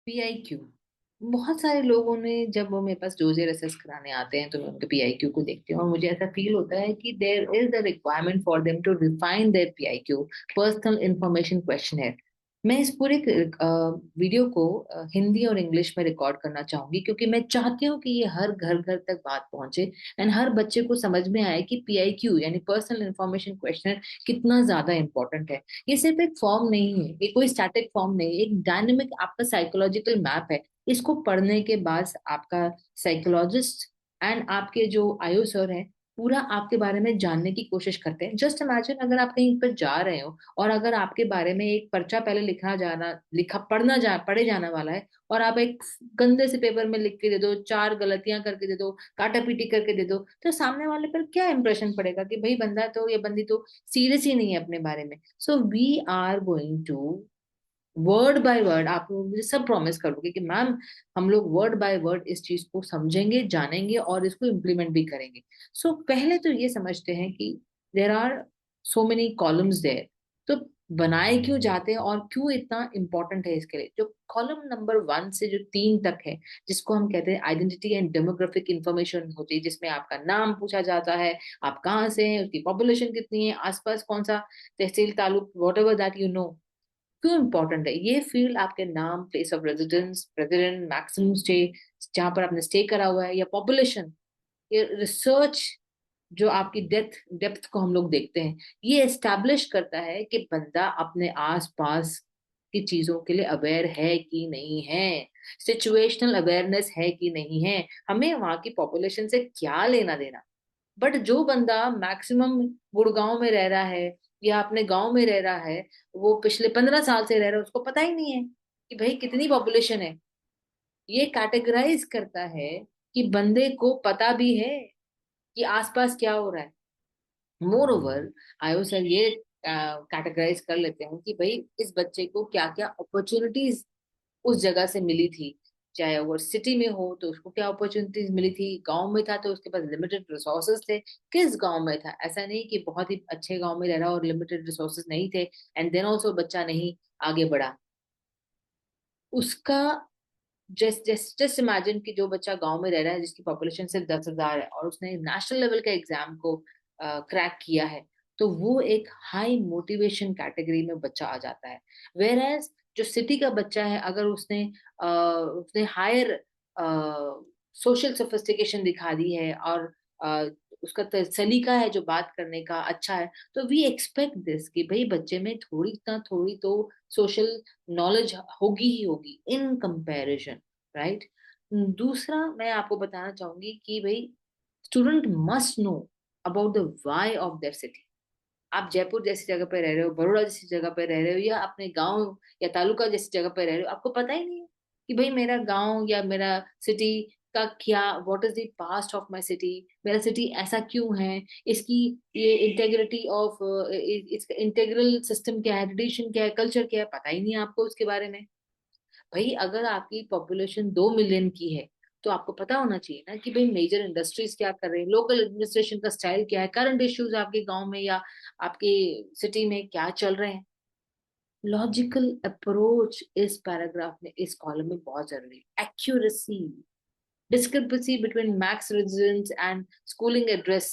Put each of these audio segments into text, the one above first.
PIQ, बहुत सारे लोगों ने, जब वो मेरे पास डोजियर असेस कराने आते हैं तो मैं उनके PIQ को देखती हूँ और मुझे ऐसा फील होता है कि there is a requirement for them to refine their PIQ, personal information questionnaire. मैं इस पूरे वीडियो को हिंदी और इंग्लिश में रिकॉर्ड करना चाहूंगी क्योंकि मैं चाहती हूँ कि ये हर घर घर तक बात पहुंचे एंड हर बच्चे को समझ में आए कि PIQ यानी पर्सनल इंफॉर्मेशन क्वेश्चनर कितना ज्यादा इंपॉर्टेंट है। ये सिर्फ एक फॉर्म नहीं है, ये कोई स्टैटिक फॉर्म नहीं है, एक डायनेमिक आपका साइकोलॉजिकल मैप है। इसको पढ़ने के बाद आपका साइकोलॉजिस्ट एंड आपके जो आयु सर हैं पूरा आपके बारे में जानने की कोशिश करते हैं। जस्ट इमेजिन अगर आप कहीं पर जा रहे हो और अगर आपके बारे में एक पर्चा पहले लिखा पढ़े जाना वाला है और आप एक गंदे से पेपर में लिख के दे दो, चार गलतियां करके दे दो, काटा पीटी करके दे दो, तो सामने वाले पर क्या इंप्रेशन पड़ेगा कि भाई बंदा तो या बंदी तो सीरियस ही नहीं है अपने बारे में। So we are going to word by word, आप लोग मुझे सब प्रॉमिस करोगे कि मैम हम लोग वर्ड बाय वर्ड इस चीज को समझेंगे, जानेंगे और इसको इम्प्लीमेंट भी करेंगे। सो पहले तो ये समझते हैं कि there are so many columns there, तो बनाए क्यों जाते हैं और क्यों इतना इंपॉर्टेंट है इसके लिए। जो कॉलम नंबर 1 से जो 3 तक है, जिसको हम कहते हैं आइडेंटिटी एंड डेमोग्राफिक इंफॉर्मेशन होती है, जिसमें आपका नाम पूछा जाता है, आप कहाँ से हैं, उसकी पॉपुलेशन कितनी है, आसपास कौन सा tehsil taluk whatever that you know. क्यों इंपॉर्टेंट है ये फील्ड? आपके नाम, place of residence, president, maximum stay जहां पर आपने स्टे करा हुआ है, या पॉपुलेशन, ये रिसर्च जो आपकी डेप्थ को हम लोग देखते हैं, ये एस्टैब्लिश करता है कि बंदा अपने आसपास की चीजों के लिए अवेयर है कि नहीं है, सिचुएशनल अवेयरनेस है कि नहीं है, हमें वहां की पॉपुलेशन से क्या लेना देना। बट जो बंदा मैक्सिमम गुड़गांव में रह रहा है या अपने गांव में रह रहा है, वो पिछले 15 साल से रह रहा है, उसको पता ही नहीं है कि भाई कितनी पॉपुलेशन है। ये कैटेगराइज करता है कि बंदे को पता भी है कि आसपास क्या हो रहा है। मोर ओवर, आयो सर ये कैटेगराइज कर लेते हैं कि भाई इस बच्चे को क्या क्या अपॉर्चुनिटीज उस जगह से मिली थी। चाहे वो सिटी में हो तो उसको क्या अपॉर्चुनिटीज मिली थी, गांव में था तो उसके पास लिमिटेड रिसोर्सेज थे, किस गांव में था, ऐसा नहीं कि बहुत ही अच्छे गांव में रह रहा और लिमिटेड रिसोर्सेज नहीं थे एंड देन ऑल्सो बच्चा नहीं आगे बढ़ा। उसका जस्ट जस्ट जस्ट इमेजिन कि जो बच्चा गांव में रह रहा है जिसकी पॉपुलेशन सिर्फ 10,000 है और उसने नेशनल लेवल के एग्जाम को क्रैक किया है, तो वो एक हाई मोटिवेशन कैटेगरी में बच्चा आ जाता है। वेयर एज जो सिटी का बच्चा है, अगर उसने हायर सोशल सोफिस्टिकेशन दिखा दी है और अ, उसका सलीका है जो बात करने का अच्छा है, तो वी एक्सपेक्ट दिस कि भाई बच्चे में थोड़ी ना थोड़ी तो सोशल नॉलेज होगी ही होगी इन कंपैरिजन, राइट। दूसरा मैं आपको बताना चाहूंगी कि भाई student must know about the why of their city. आप जयपुर जैसी जगह पे रह रहे हो, बड़ौदा जैसी जगह पे रह रहे हो, या अपने गांव या तालुका जैसी जगह पे रह रहे हो, आपको पता ही नहीं है कि भाई मेरा गांव या मेरा सिटी का क्या, what is the past of my city, मेरा सिटी ऐसा क्यों है, इसकी ये इंटेग्रिटी ऑफ, इसका इंटेग्रल सिस्टम क्या है, ट्रेडिशन क्या है, कल्चर क्या है, पता ही नहीं है आपको उसके बारे में। भाई अगर आपकी पॉपुलेशन 2 मिलियन की है तो आपको पता होना चाहिए ना कि भाई मेजर इंडस्ट्रीज क्या कर रहे हैं, लोकल एडमिनिस्ट्रेशन का स्टाइल क्या है, करंट इश्यूज आपके गांव में या आपके सिटी में क्या चल रहे हैं। लॉजिकल अप्रोच इस पैराग्राफ में, इस कॉलम में बहुत जरूरी है। Accuracy, discrepancy between max residence and schooling address,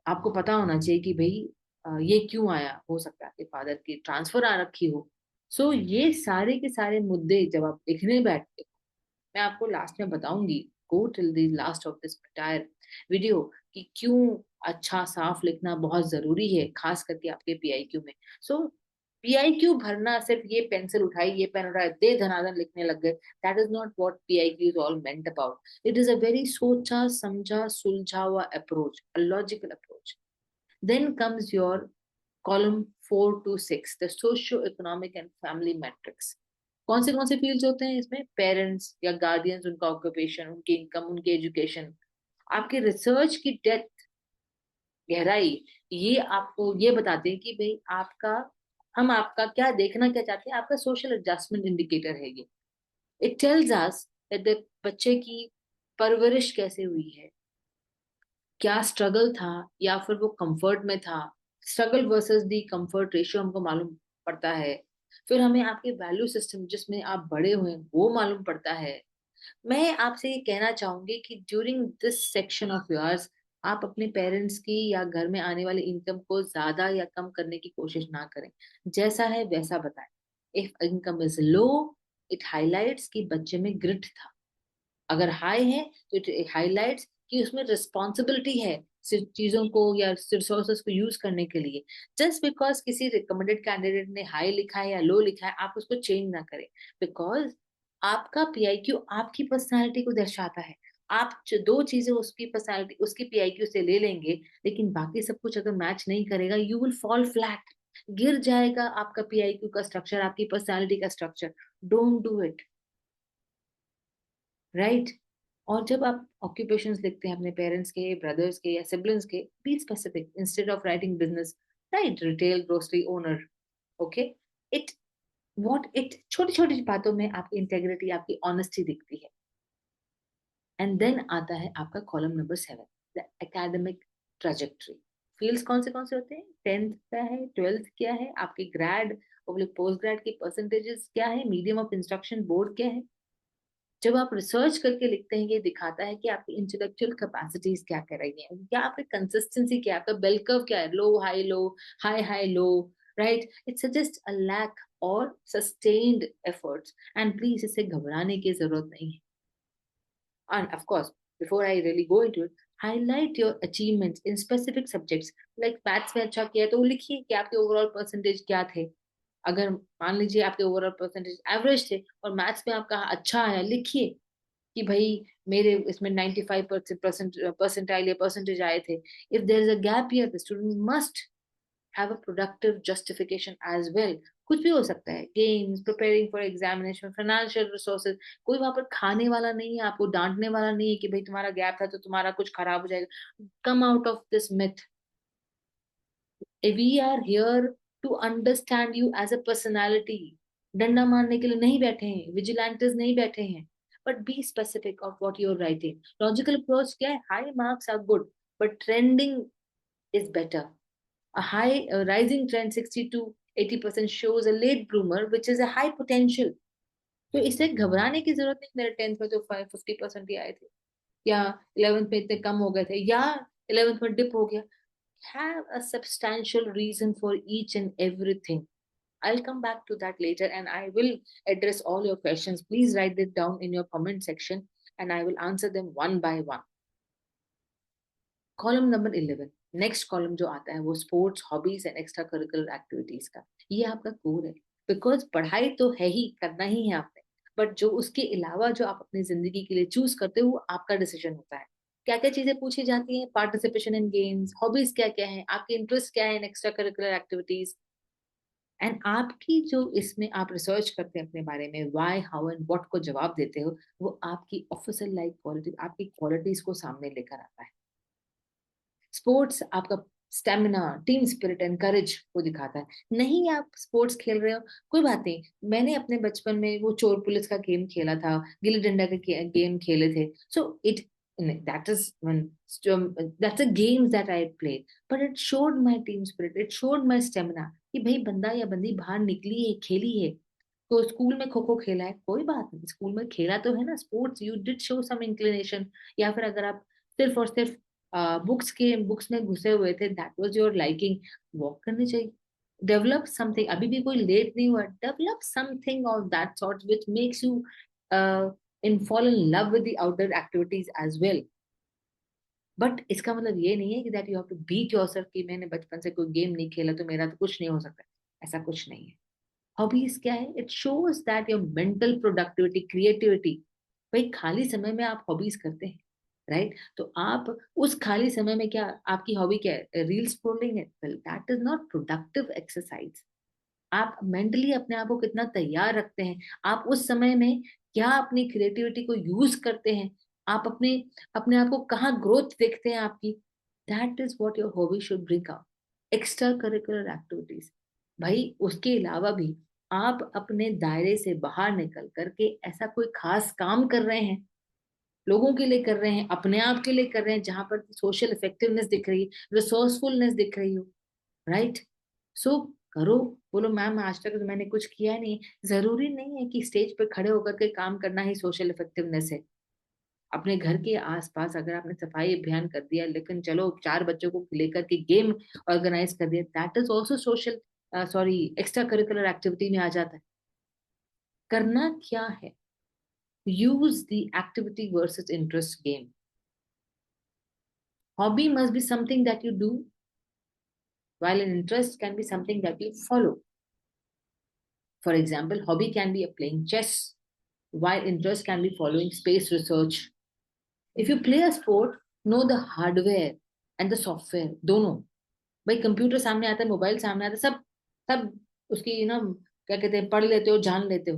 आपको पता होना चाहिए कि भाई ये क्यों आया, हो सकता है कि फादर की ट्रांसफर आ रखी हो। सो ये सारे के सारे मुद्दे जब आप लिखने बैठते हो, मैं आपको लास्ट में बताऊंगी, go till the last of this entire video, कि क्यों अच्छा साफ लिखना बहुत जरूरी है, खास करके आपके PIQ में। सो PIQ भरना सिर्फ ये पेंसिल उठाई, ये पेन उठाए, दे धनाधन लिखने लग गए, that is not what PIQ is all meant about. It is a very सोचा समझा सुलझा हुआ approach, a logical approach. Then comes your column 4 to 6, the socio economic and family matrix. कौन से फील्ड्स होते हैं इसमें? पेरेंट्स या गार्डियंस, उनका ऑक्यूपेशन, उनकी इनकम, उनकी एजुकेशन, आपके रिसर्च की डेप्थ, गहराई, ये आपको ये बताते हैं कि भाई आपका, हम आपका क्या देखना क्या चाहते हैं, आपका सोशल एडजस्टमेंट इंडिकेटर है ये। It tells us that the बच्चे की परवरिश कैसे हुई है, क्या स्ट्रगल था या फिर वो कंफर्ट में था। स्ट्रगल वर्सेस दी कंफर्ट रेशियो हमको मालूम पड़ता है। फिर हमें आपके वैल्यू सिस्टम जिसमें आप बड़े हुए वो मालूम पड़ता है। मैं आपसे ये कहना चाहूंगी कि during this section of yours आप अपने पेरेंट्स की या घर में आने वाले इनकम को ज्यादा या कम करने की कोशिश ना करें। जैसा है वैसा बताएं। If income is low, it highlights कि बच्चे में ग्रिट था। अगर हाई है तो इट हाईलाइट्स कि उसमें रिस्पॉन्सिबिलिटी है सिर्फ चीजों को या रिसोर्सेज को यूज करने के लिए। जस्ट बिकॉज किसी रिकमेंडेड कैंडिडेट ने हाई लिखा है या लो लिखा है आप उसको चेंज ना करें। बिकॉज आपका पीआईक्यू आपकी पर्सनालिटी को दर्शाता है। आप जो दो चीजें उसकी पर्सनालिटी उसकी पीआईक्यू से ले लेंगे, लेकिन बाकी सब कुछ अगर मैच नहीं करेगा यू विल फॉल फ्लैट। गिर जाएगा आपका पीआईक्यू का स्ट्रक्चर, आपकी पर्सनालिटी का structure. Don't do it, right. और जब आप ऑक्यूपेशंस लिखते हैं अपने पेरेंट्स के, ब्रदर्स के या सिबलिंग्स के, be specific instead of writing business. Right retail grocery owner. Okay. It what it छोटी छोटी बातों में आपकी इंटेग्रिटी, आपकी ऑनेस्टी दिखती है। एंड देन आता है आपका column number 7, the academic trajectory. Fields कौन से होते हैं? 10th क्या है, 12th क्या है, आपकी ग्रेड और पोस्ट ग्रेड की परसेंटेजेस क्या है, मीडियम ऑफ इंस्ट्रक्शन बोर्ड क्या है। जब आप रिसर्च करके लिखते हैं ये दिखाता है कि आपकी इंटेलेक्चुअल कैपेसिटीज क्या कर रही है, क्या आपकी कंसिस्टेंसी क्या है, आपका बेल कर्व क्या है, low high high low. Right, it suggest a lack or sustained efforts. And please इससे घबराने की जरूरत नहीं है। And of course, before I really go into it, highlight your achievements in specific subjects. Like maths में अच्छा किया है तो वो लिखिए कि आपके ओवरऑल परसेंटेज क्या थे। अगर मान लीजिए आपके ओवरऑल परसेंटेज एवरेज थे और मैथ्स में आपका अच्छा आया, लिखिए कि भाई मेरे इसमें 95% परसेंटाइल या परसेंटेज आए थे। If there is a gap here the student must have a productive justification as well. कुछ भी हो सकता है, games, preparing for examination, financial resources. कोई वहां पर खाने वाला नहीं है, आपको डांटने वाला नहीं है कि भाई तुम्हारा गैप था तो तुम्हारा कुछ खराब हो जाएगा। Come out of this myth. We are here to understand you as a personality. डंडा मारने के लिए नहीं बैठे हैं, विजिलेंटर्स नहीं बैठे हैं। But be specific of what you are writing. Logical approach क्या है? High marks are good but trending is better. A rising trend 60 to 80% shows a late bloomer, which is a high potential. तो इससे घबराने की जरूरत नहीं। मेरे 10th में तो 50% ही आए थे, या 11th में इतने कम हो गए थे, या 11th में डिप हो गया। Have a substantial reason for each and everything. I'll come back to that later and I will address all your questions. Please write it down in your comment section and I will answer them one by one. Column number 11, next column जो आता है वो sports, hobbies and extra curricular activities का। ये आपका core है। Because पढ़ाई तो है ही, करना ही है आपने। बट जो उसके अलावा जो आप अपनी जिंदगी के लिए चूज करते हो वो आपका डिसीजन होता है। क्या क्या चीजें पूछी जाती हैं? पार्टिसिपेशन इन गेम्स, हॉबीज क्या क्या है, आपके इंटरेस्ट क्या है इन एक्स्ट्रा करिकुलर एक्टिविटीज। एंड आपकी जो इसमें आप रिसर्च करते हैं अपने बारे में, व्हाई हाउ एंड व्हाट को जवाब देते हो, वो आपकी ऑफिसर लाइक क्वालिटी, आपकी क्वालिटीज को सामने लेकर आता है। स्पोर्ट्स आपका stamina, team spirit and courage को दिखाता है। नहीं आप स्पोर्ट्स खेल रहे हो, कोई बात नहीं। मैंने अपने बचपन में वो चोर पुलिस का गेम खेला था, गिल्ली डंडा के गेम खेले थे। So it that is when that's a game that I played, but it showed my team spirit, it showed my stamina कि भाई बंदा या बंदी बाहर निकली है, खेली है। तो स्कूल में खो खो खेला है, कोई बात नहीं, स्कूल में खेला तो है ना sports, you did show some inclination. या फिर अगर आप सिर्फ और सिर्फ बुक्स में घुसे हुए थे, that was your liking, walk करनी चाहिए। डेवलप समथिंग, अभी भी कोई लेट नहीं हुआ। Develop something of that sort which makes you in fall in love with the outdoor activities as well. But इसका मतलब ये नहीं है कि that you have to beat yourself कि मैंने बचपन से कोई गेम नहीं खेला तो मेरा तो कुछ नहीं हो सकता। ऐसा कुछ नहीं है। हॉबीज क्या है? It shows that your mental productivity, creativity. भाई खाली समय में आप हॉबीज करते हैं, राइट? तो आप उस खाली समय में क्या, आपकी हॉबी क्या है? रील स्क्रॉलिंग है? Well that is not productive exercise. आप मेंटली अपने आप को कितना तैयार रखते हैं, आप उस समय में क्या अपनी क्रिएटिविटी को यूज करते हैं, आप अपने अपने आप को कहाँ ग्रोथ देखते हैं आपकी। That is what your hobby should bring out. Extra curricular activities, भाई उसके अलावा भी आप अपने दायरे से बाहर निकल करके ऐसा कोई खास काम कर रहे हैं, लोगों के लिए कर रहे हैं, अपने आप के लिए कर रहे हैं, जहां पर सोशल इफेक्टिवनेस दिख रही है, रिसोर्सफुलनेस दिख रही हो, राइट? सो करो। बोलो मैम आज तक तो मैंने कुछ किया नहीं। जरूरी नहीं है कि स्टेज पे खड़े होकर के काम करना ही सोशल इफेक्टिवनेस है। अपने घर के आसपास अगर आपने सफाई अभियान कर दिया, लेकिन चलो चार बच्चों को लेकर के गेम ऑर्गेनाइज कर दिया, that is also social, sorry, extra curricular activity में आ जाता है। करना क्या है? Use the activity versus interest game. Hobby must be something that you do, while an interest can be something that you follow. For example, hobby can be a playing chess, while interest can be following space research. If you play a sport, know the hardware and the software दोनों। भाई computer सामने आता है, mobile सामने आता है, सब सब उसकी ना क्या कहते हैं, पढ़ लेते हो, जान लेते हो।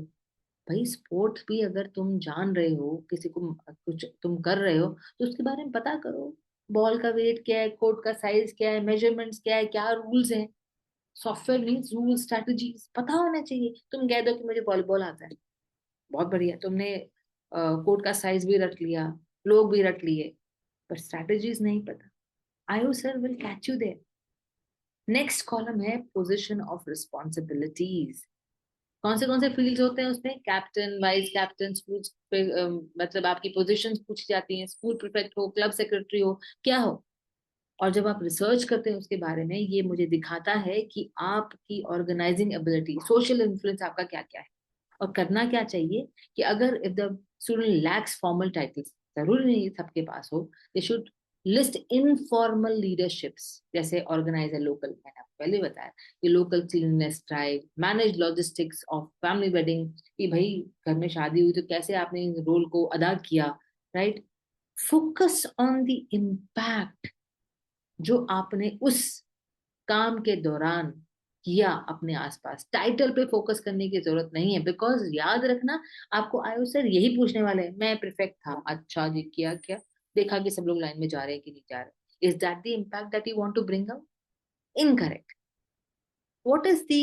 भाई स्पोर्ट्स भी अगर तुम जान रहे हो, किसी को कुछ तुम कर रहे हो, तो उसके बारे में पता करो। बॉल का वेट क्या है, कोर्ट का साइज क्या है, मेजरमेंट्स क्या है, क्या रूल्स हैं। सॉफ्टवेयर मीन्स रूल स्ट्रैटेजीज पता होना चाहिए। तुम कह दो कि मुझे वॉलीबॉल आता है, बहुत बढ़िया, तुमने कोर्ट का साइज भी रट लिया, लोग भी रट लिए, पर स्ट्रैटेजीज नहीं पता, आयो sir will catch you there. Next column है पोजीशन ऑफ रिस्पॉन्सिबिलिटीज। कौन से फील्ड्स होते हैं उसमें? कैप्टन, वाइस कैप्टन, स्कूल पे मतलब आपकी पोजीशंस पूछी जाती हैं, स्कूल प्रीफेक्ट हो, क्लब सेक्रेटरी हो, क्या हो। और जब आप रिसर्च करते हैं उसके बारे में, ये मुझे दिखाता है कि आपकी ऑर्गेनाइजिंग एबिलिटी, सोशल इन्फ्लुएंस आपका क्या क्या है। और करना क्या चाहिए कि अगर if the student lacks formal titles, जरूरी नहीं सबके पास हो, they should list informal leaderships, जैसे ऑर्गेनाइजर लोकल, मैंने आपको पहले बताया कि local cleanness drive, manage logistics of family wedding, कि भाई घर में शादी हुई तो कैसे आपने इन रोल को अदा किया, right. Focus on the impact जो आपने उस काम के दौरान किया अपने आसपास। टाइटल पे फोकस करने की जरूरत नहीं है, बिकॉज याद रखना, आपको आयो सर यही पूछने वाले हैं, मैं परफेक्ट था, अच्छा जी, किया क्या, देखा कि सब लोग लाइन में जा रहे हैं कि नहीं जा रहे, is that the impact that you want to bring out? Incorrect. What is the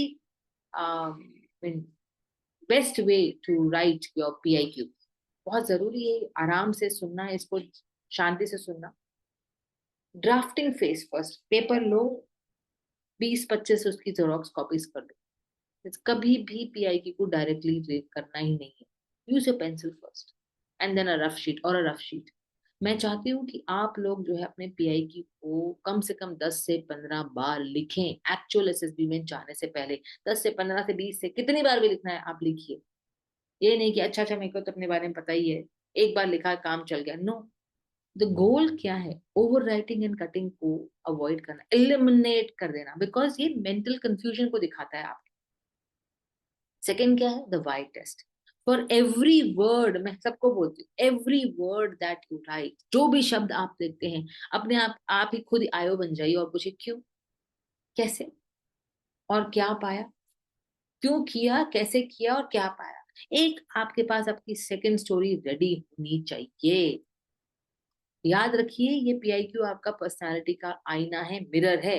best way to write your PIQ? बहुत जरूरी है, आराम से सुनना है इसको, शांति से सुनना। ड्राफ्टिंग फेज फर्स्ट, पेपर लो, 20-25 उसकी जेरोक्स कॉपीज कर दो। कभी भी PIQ को डायरेक्टली रीड करना ही नहीं है। Use a pencil first and then a rough sheet और अ रफ शीट। मैं चाहती हूँ कि आप लोग जो है अपने PIQ को कम से कम 10 से 15 बार लिखें, एक्चुअल SSB में जाने से पहले। 10 से 15 से 20 से कितनी बार भी लिखना है आप लिखिए। ये नहीं कि अच्छा अच्छा मेरे को तो अपने बारे में पता ही है, एक बार लिखा काम चल गया, नो। द गोल क्या है? ओवर राइटिंग एंड कटिंग को अवॉइड करना, एलिमिनेट कर देना, बिकॉज ये मेंटल कंफ्यूजन को दिखाता है आपके। सेकेंड क्या है? The why test. For every word, मैं सबको बोलती हूँ, every word that you write, जो भी शब्द आप देखते हैं, अपने आप ही खुद आयो बन जाइए और पूछिए क्यों, कैसे, और क्या पाया। क्यों किया, कैसे किया, और क्या पाया। एक आपके पास आपकी सेकंड स्टोरी रेडी होनी चाहिए। याद रखिए, ये PIQ आपका पर्सनालिटी का आईना है, मिरर है।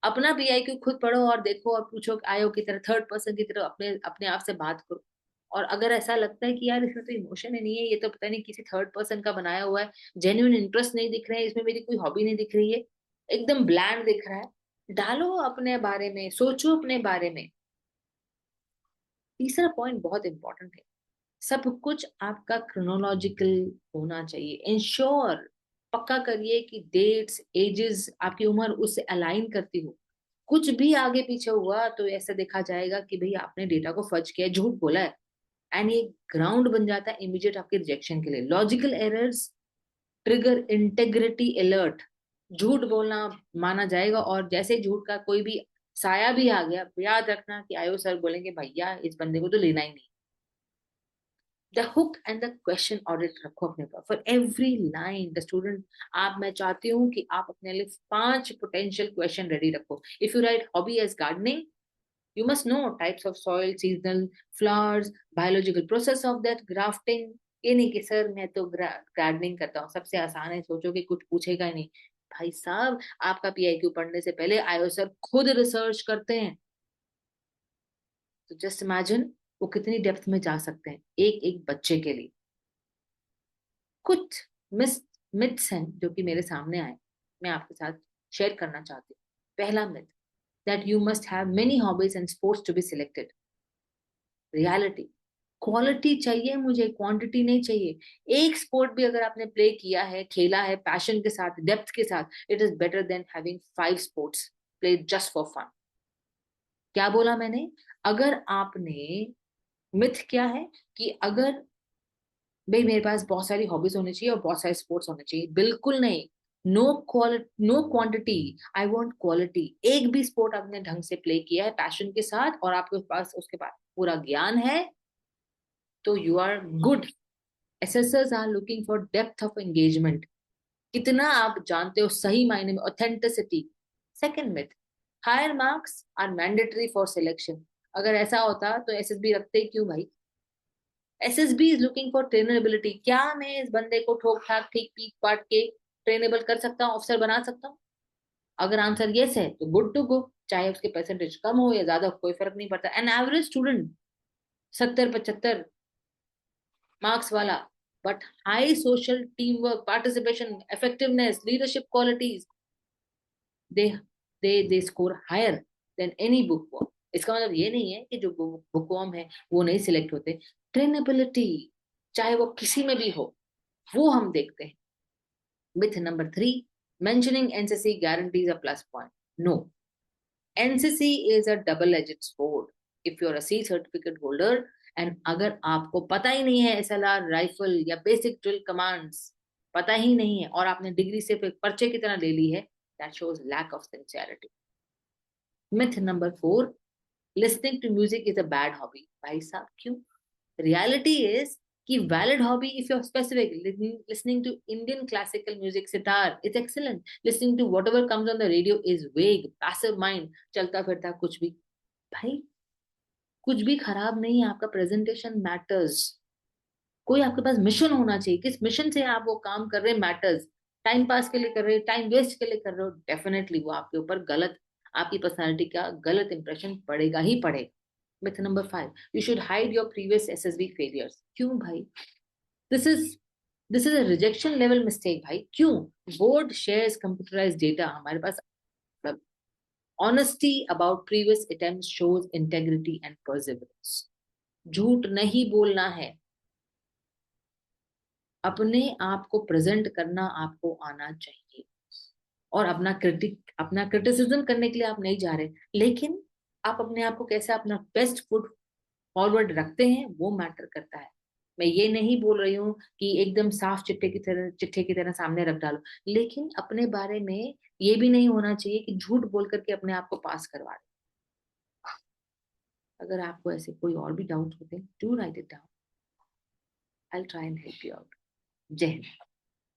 अपना PIQ खुद पढ़ो और देखो और पूछो, आयो की तरह, थर्ड पर्सन की तरह अपने अपने आप से बात करो। और अगर ऐसा लगता है कि यार इसमें तो इमोशन ही नहीं है, ये तो पता नहीं किसी थर्ड पर्सन का बनाया हुआ है, जेन्युइन इंटरेस्ट नहीं दिख रहा है इसमें, मेरी कोई हॉबी नहीं दिख रही है, एकदम ब्लैंड दिख रहा है, डालो अपने बारे में, सोचो अपने बारे में। तीसरा पॉइंट बहुत इंपॉर्टेंट है, सब कुछ आपका क्रोनोलॉजिकल होना चाहिए। इंश्योर, पक्का करिए कि डेट्स, एजेस, आपकी उम्र उससे अलाइन करती हो। कुछ भी आगे पीछे हुआ तो ऐसा देखा जाएगा कि भाई आपने डेटा को फर्ज किया है, झूठ बोला है, एंड ये ग्राउंड बन जाता है इमीडिएट आपके रिजेक्शन के लिए। Logical errors trigger integrity alert. झूठ बोलना माना जाएगा, और जैसे झूठ का कोई भी साया भी आ गया, याद रखना कि आयो सर बोलेंगे भैया इस बंदे को तो लेना ही नहीं। The hook and the question audit रखो अपने पास for every line the student. आप, मैं चाहती हूँ कि आप अपने लिए 5 पोटेंशियल क्वेश्चन रेडी रखो। If you write hobby as gardening, you must know types of soil, seasonal flowers, biological process of that grafting। ये नहीं कि सर मैं तो गार्डनिंग करता हूँ, सबसे आसान है, सोचो कि कुछ पूछेगा ही नहीं। भाई साहब, आपका PIQ पढ़ने से पहले आयो सर खुद रिसर्च करते हैं, तो जस्ट इमेजिन वो कितनी डेप्थ में जा सकते हैं एक एक बच्चे के लिए। कुछ मिस मिथ्स हैं जो कि मेरे सामने आए, मैं आपके साथ शेयर करना चाहती हूँ। पहला myth, that you must have many hobbies and sports to be selected. Reality, quality चाहिए मुझे, क्वांटिटी नहीं चाहिए। एक स्पोर्ट भी अगर आपने प्ले किया है, खेला है पैशन के साथ, डेप्थ के साथ, it is better than having 5 sports played just for fun. क्या बोला मैंने? अगर आपने, मिथ क्या है कि अगर भाई मेरे पास बहुत सारी हॉबीज होनी चाहिए और बहुत सारे स्पोर्ट्स होने चाहिए, बिल्कुल नहीं। No quality, no quantity, I want quality. एक भी स्पोर्ट आपने ढंग से प्ले किया है पैशन के साथ और आपके पास उसके बाद पूरा ज्ञान है, तो you are good. Assessors are looking for depth of engagement, कितना आप जानते हो सही मायने में, authenticity. Second myth, higher marks are mandatory for selection. अगर ऐसा होता तो एसएसबी रखते ही क्यों भाई? SSB is looking for trainability. क्या मैं इस बंदे को ठोक ठाक ठीक पीट पाट के ट्रेनेबल कर सकता हूँ, ऑफिसर बना सकता हूँ? अगर आंसर यस है तो गुड टू गो, चाहे उसके परसेंटेज कम हो या ज्यादा, कोई फर्क नहीं पड़ता। एन एवरेज स्टूडेंट 70-75 मार्क्स वाला, but high social team work, participation, effectiveness, leadership qualities, they they score higher than any book. इसका मतलब ये नहीं है कि जो बुकवर्म है वो नहीं सिलेक्ट होते। ट्रेनेबिलिटी, चाहे वो किसी में भी हो, वो हम देखते हैं। Myth number 3, mentioning NCC guarantees a plus point. No, NCC is a double-edged sword. If you're a C certificate holder and अगर आपको पता ही नहीं है एसएलआर राइफल या बेसिक ड्रिल कमांड्स, पता ही नहीं है, और आपने डिग्री सिर्फ एक पर्चे की तरह ले ली है, that shows lack of sincerity. Myth number 4, listening to music is a bad hobby. भाई साहब क्यों? Reality is कि valid hobby if you're specific. Listening to Indian classical music, sitar, it's excellent. Listening to whatever comes on the radio is vague, passive mind, चलता फिरता कुछ भी। भाई कुछ भी खराब नहीं है, आपका प्रेजेंटेशन मैटर्स। कोई आपके पास मिशन होना चाहिए, किस मिशन से आप वो काम कर रहे हैं मैटर्स। टाइम पास के लिए कर रहे हो, टाइम वेस्ट के लिए कर रहे हो, डेफिनेटली वो आपके ऊपर गलत, आपकी पर्सनालिटी का गलत इंप्रेशन पड़ेगा ही पड़ेगा। Myth number 5, you should hide your previous SSB failures. क्यों भाई? This is this is a rejection level mistake भाई। क्यों? बोर्ड शेयर्स कंप्यूटराइज डेटा हमारे पास। Honesty about previous attempt shows integrity and perseverance. झूठ नहीं बोलना है, अपने आप को प्रेजेंट करना आपको आना चाहिए। और अपना क्रिटिसिज्म करने के लिए आप नहीं जा रहे, लेकिन आप अपने आप को कैसे अपना बेस्ट फुट फॉरवर्ड रखते हैं वो मैटर करता है। मैं ये नहीं बोल रही हूँ कि एकदम साफ चिट्ठे की तरह सामने रख डालो, लेकिन अपने बारे में ये भी नहीं होना चाहिए कि झूठ बोल करके अपने आप को पास करवा दे। अगर आपको ऐसे कोई और भी डाउट होते हैं, do right it down, I will try and help you out. जय हिंद।